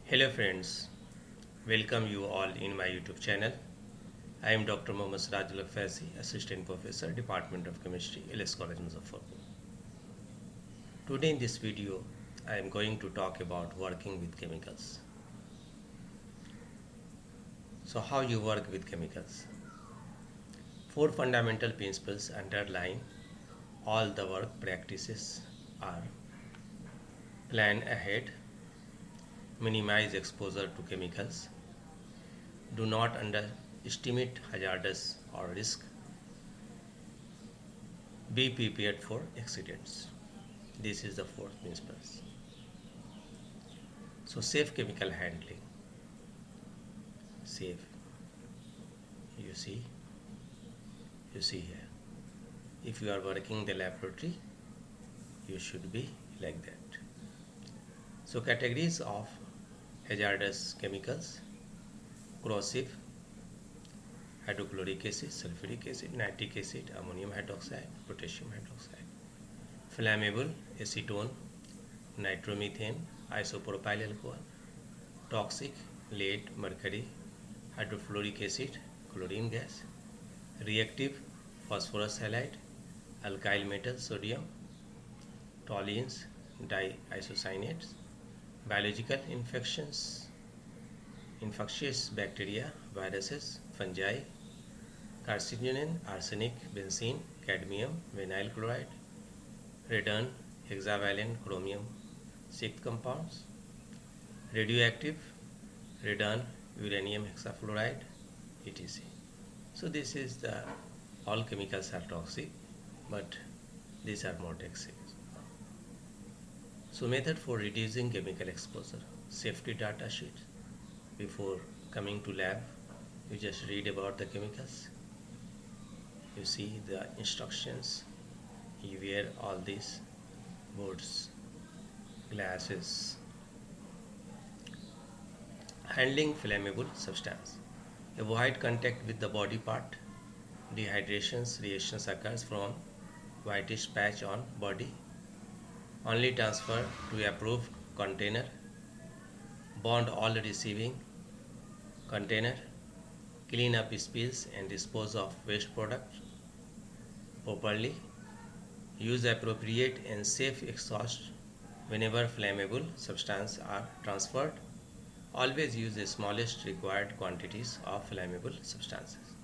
Hello friends, welcome you all in my YouTube channel. I am Dr. Mohammad Sirajul Fazi, Assistant Professor, Department of Chemistry, LS College Muzaffarpur. Today in this video, I am going to talk about working with chemicals. So how you work with chemicals? Four fundamental principles underline all the work practices are: plan ahead, minimize exposure to chemicals, do not underestimate hazardous or risk, be prepared for accidents. This is the fourth principle. So safe chemical handling. Safe. You see, you see here. If you are working in the laboratory, you should be like that. So categories of hazardous chemicals: corrosive, hydrochloric acid, sulfuric acid, nitric acid, ammonium hydroxide, potassium hydroxide; flammable, acetone, nitromethane, isopropyl alcohol; toxic, lead, mercury, hydrofluoric acid, chlorine gas; reactive, phosphorus halide, alkyl metal, sodium, toluenes, diisocyanates; biological infections, infectious bacteria, viruses, fungi; carcinogen, arsenic, benzene, cadmium, vinyl chloride, radon, hexavalent chromium 6 compounds; radioactive, radon, uranium hexafluoride, etc. So this is the all chemicals are toxic, but these are more toxic. So method for reducing chemical exposure: safety data sheet. Before coming to lab, you just read about the chemicals. You see the instructions. You wear all these boots, glasses. Handling flammable substance. Avoid contact with the body part. Dehydrations reactions occurs from whitish patch on body. Only transfer to approved container. Bond all receiving container. Clean up spills and dispose of waste product properly. Use appropriate and safe exhaust whenever flammable substances are transferred. Always use the smallest required quantities of flammable substances.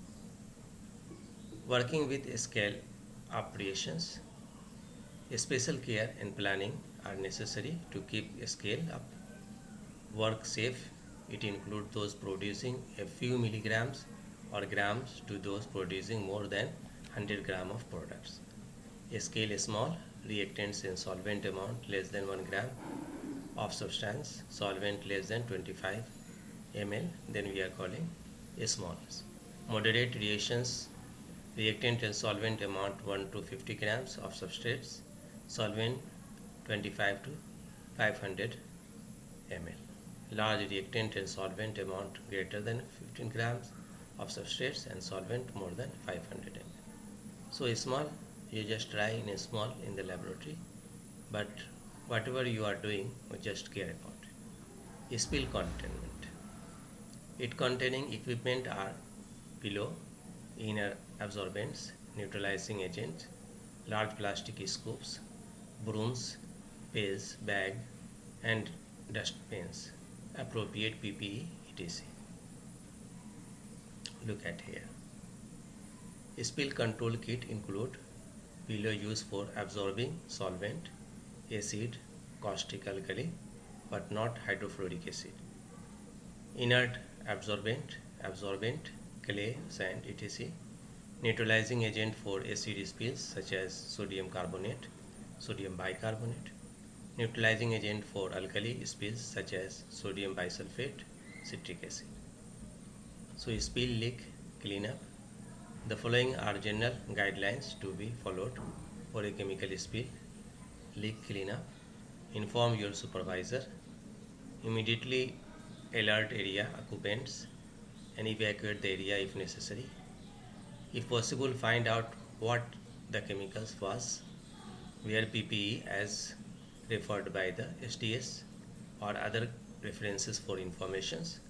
Working with scale up reactions. Special care and planning are necessary to keep scale up work safe. It includes those producing a few milligrams or grams to those producing more than 100 grams of products. A scale is small, reactants and solvent amount less than 1 gram of substance, solvent less than 25 ml, then we are calling a small. Moderate reactions, reactant and solvent amount 1 to 50 grams of substrates, solvent 25 to 500 ml. Large reactant and solvent amount greater than 15 grams of substrates and solvent more than 500 ml. So small, you just try in a small in the laboratory, but whatever you are doing, we just care about it. Spill containment. It containing equipment are below: inner absorbents, neutralizing agent, large plastic scoops, brooms, pails, bag, and dustbins, appropriate PPE, etc. Look at here. Spill control kit include below used for absorbing solvent, acid, caustic alkali, but not hydrofluoric acid. Inert absorbent, clay, sand, etc. Neutralizing agent for acid spills such as sodium carbonate, sodium bicarbonate. Neutralizing agent for alkali spills such as sodium bisulfate, citric acid. So spill leak cleanup. The following are general guidelines to be followed for a chemical spill leak cleanup. Inform your supervisor. Immediately alert area occupants and evacuate the area if necessary. If possible, find out what the chemicals was. Wear PPE as referred by the SDS or other references for informations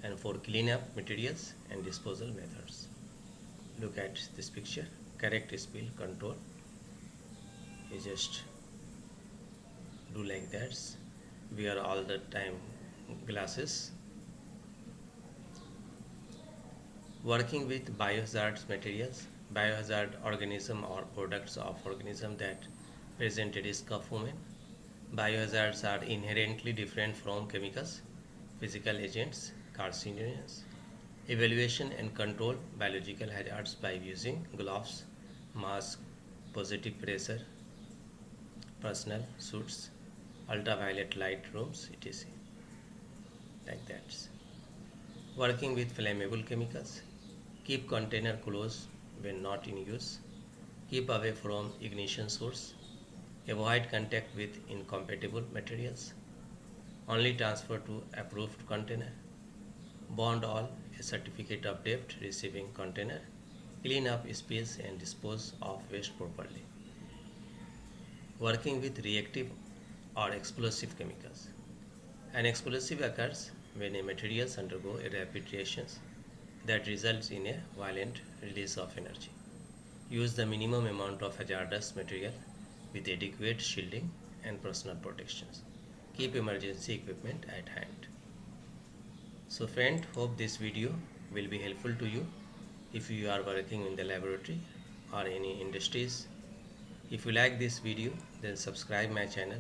and for cleanup materials and disposal methods. Look at this picture. Correct spill control. You just do like that. Wear all the time glasses. Working with biohazard materials, biohazard organism or products of organism that present a risk of human. Biohazards are inherently different from chemicals, physical agents, carcinogens. Evaluation and control biological hazards by using gloves, mask, positive pressure, personal suits, ultraviolet light rooms, etc. Like that. Working with flammable chemicals. Keep container closed when not in use. Keep away from ignition source. Avoid contact with incompatible materials. Only transfer to approved container. Bond all a certificate of debt receiving container. Clean up spills and dispose of waste properly. Working with reactive or explosive chemicals. An explosive occurs when a materials undergo a rapid reactions that results in a violent release of energy. Use the minimum amount of hazardous material with adequate shielding and personal protections. Keep emergency equipment at hand. So friend, hope this video will be helpful to you if you are working in the laboratory or any industries. If you like this video, then subscribe my channel